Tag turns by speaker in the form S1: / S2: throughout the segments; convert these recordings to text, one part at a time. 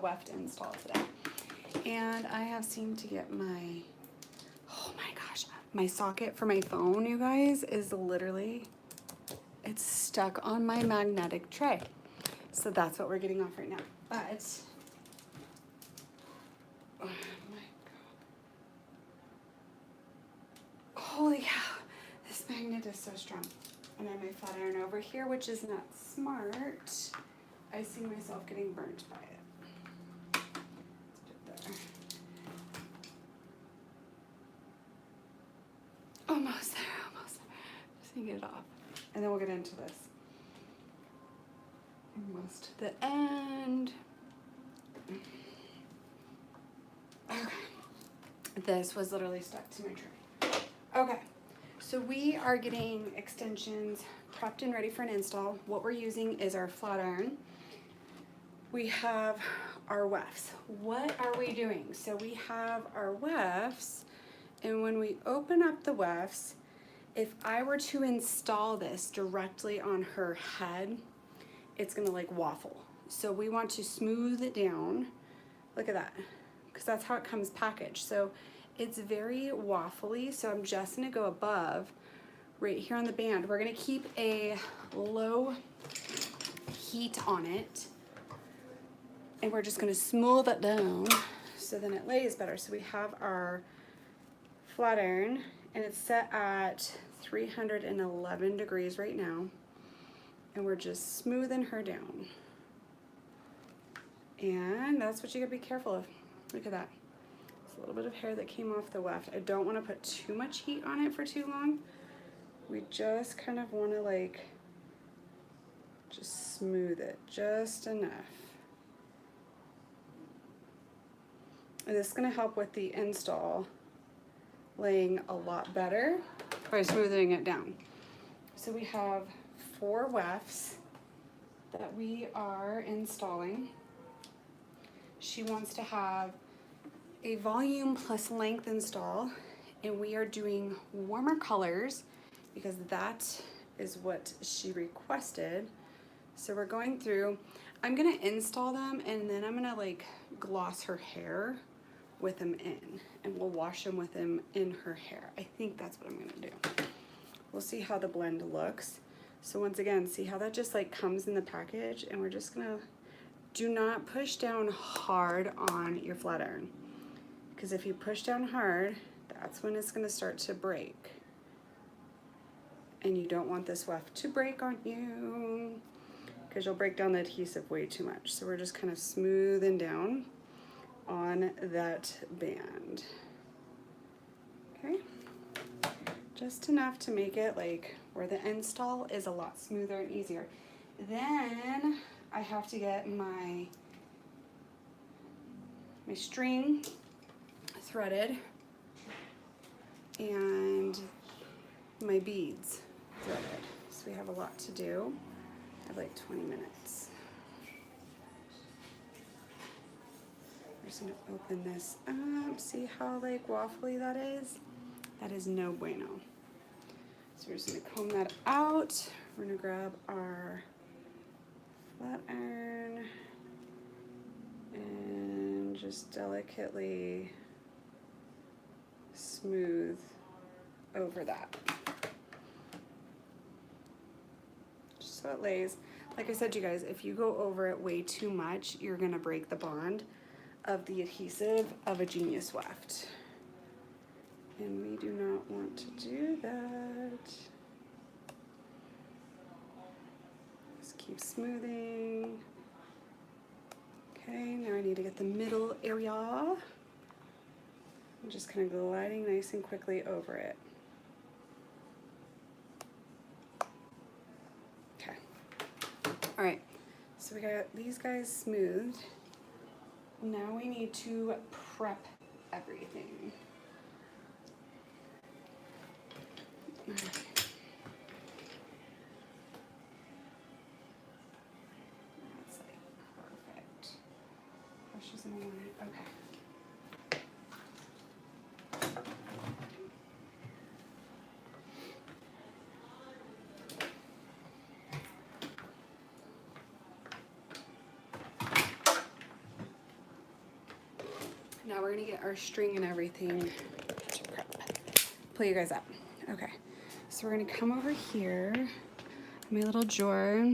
S1: weft install today. And I have seemed to get my, oh my gosh, my socket for my phone, you guys, is literally, it's stuck on my magnetic tray. So that's what we're getting off right now. But, oh my God. Holy cow, this magnet is so strong. And I have my flat iron over here, which is not smart. I see myself getting burnt by it. Let's put it there. Almost there, almost there. Just gonna get it off. And then we'll get into this. Almost to the end. Okay. This was literally stuck to my tray. Okay. So we are getting extensions prepped and ready for an install. What we're using is our flat iron. We have our wefts. What are we doing? So we have our wefts, and when we open up the wefts, if I were to install this directly on her head, it's gonna like waffle. So we want to smooth it down. Look at that, because that's how it comes packaged. So it's very waffly, so I'm just gonna go above right here on the band. We're gonna keep a low heat on it, and we're just gonna smooth it down so then it lays better. So we have our flat iron, and it's set at 311 degrees right now, and we're just smoothing her down. And that's what you gotta be careful of. Look at that. It's a little bit of hair that came off the weft. I don't wanna put too much heat on it for too long. We just kind of wanna like, just smooth it just enough. And this is gonna help with the install laying a lot better by smoothing it down. So we have 4 wefts that we are installing. She wants to have a volume plus length install, and we are doing warmer colors because that is what she requested. So we're going through, I'm gonna install them, and then I'm gonna like gloss her hair with them in, and we'll wash them with them in her hair. I think that's what I'm gonna do. We'll see how the blend looks. So once again, see how that just like comes in the package, and we're just gonna, do not push down hard on your flat iron, because if you push down hard, that's when it's gonna start to break. And you don't want this weft to break on you, because you'll break down the adhesive way too much. So we're just kind of smoothing down on that band. Okay, just enough to make it like where the install is a lot smoother and easier. Then I have to get my string threaded and my beads threaded. So we have a lot to do. I have like 20 minutes. I'm just gonna open this up. See how like waffly that is? That is no bueno. So we're just gonna comb that out. We're gonna grab our flat iron and just delicately smooth over that. Just so it lays. Like I said, you guys, if you go over it way too much, you're gonna break the bond of the adhesive of a Genius weft. And we do not want to do that. Just keep smoothing. Okay, now I need to get the middle area. I'm just kind of gliding nice and quickly over it. Okay. All right, so we got these guys smoothed. Now we need to prep everything. Okay. That's like perfect. Brushes in the morning. Okay. Now we're gonna get our string and everything to prep. Pull you guys up. Okay, so we're gonna come over here, my little drawer.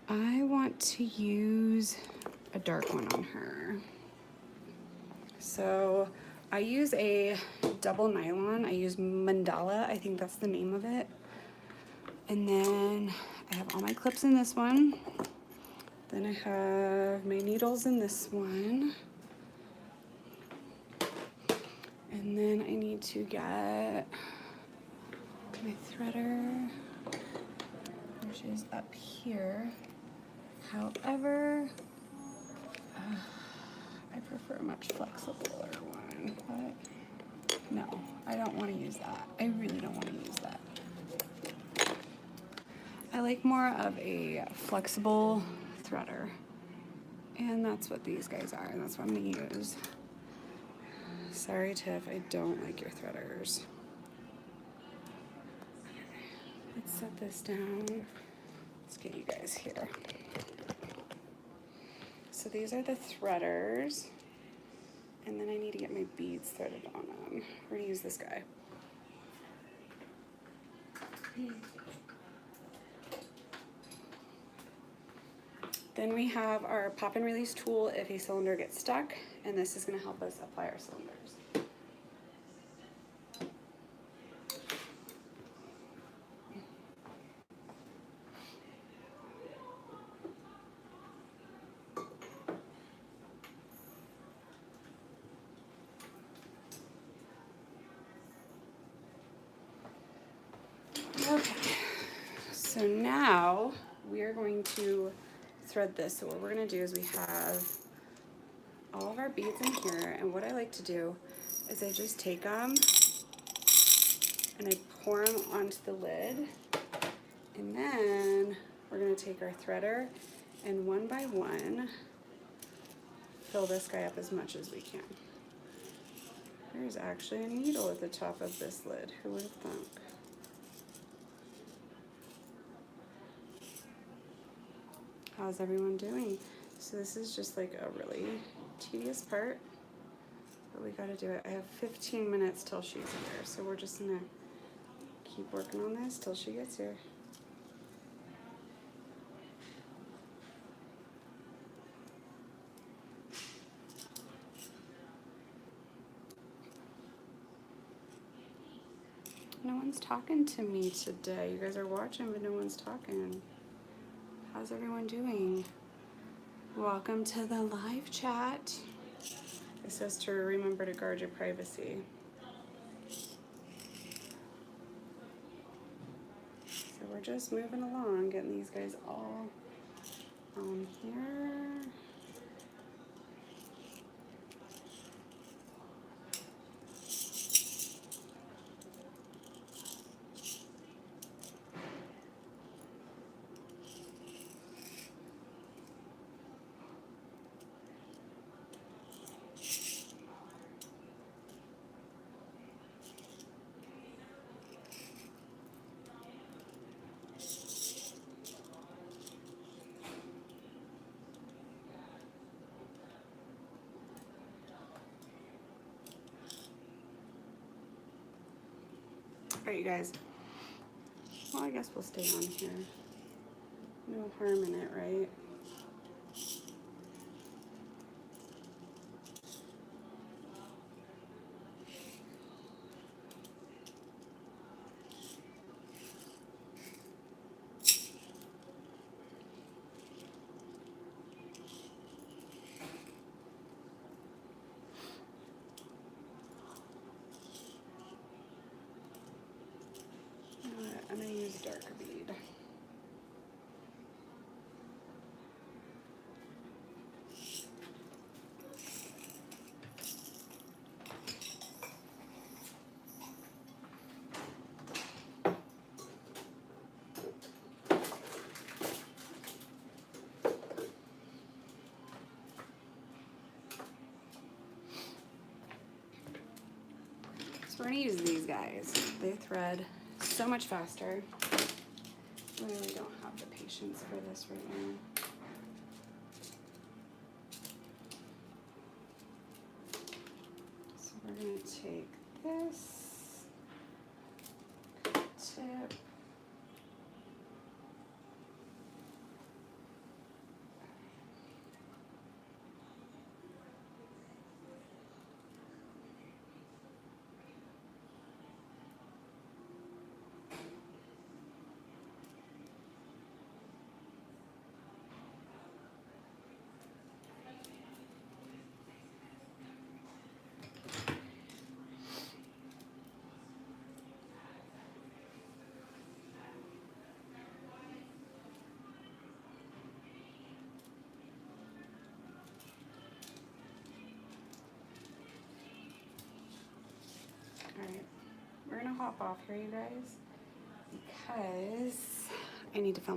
S1: I want to use a dark one on her. So I use a double nylon. I use Mandala, I think that's the name of it. And then I have all my clips in this one. Then I have my needles in this one. And then I need to get my threader, which is up here. However, I prefer a much flexibler one, but no, I don't want to use that. I really don't want to use that. I like more of a flexible threader, and that's what these guys are, and that's what I'm going to use. Sorry, Tiff, I don't like your threaders. Let's set this down. Let's get you guys here. So these are the threaders, and then I need to get my beads threaded on them. We're gonna use this guy. Then we have our pop and release tool if a cylinder gets stuck, and this is gonna help us apply our cylinders. Okay, so now we are going to thread this. So what we're going to do is we have all of our beads in here, and what I like to do is I just take them and I pour them onto the lid, and then we're going to take our threader and one by one fill this guy up as much as we can. There's actually a needle at the top of this lid. Who would have thunk? How's everyone doing? So this is just like a really tedious part, but we gotta do it. I have 15 minutes till she's here, so we're just gonna keep working on this till she gets here. No one's talking to me today. You guys are watching, but no one's talking. How's everyone doing? Welcome to the live chat. It says to remember to guard your privacy. So we're just moving along, getting these guys all on here. Alright, you guys. Well, I guess we'll stay on here. No harm in it, right? I'm going to use a darker bead. So we're going to use these guys. They thread so much faster. I really don't have the patience for this right now. we're gonna take this tip. Alright, we're gonna hop off here, you guys, because I need to film.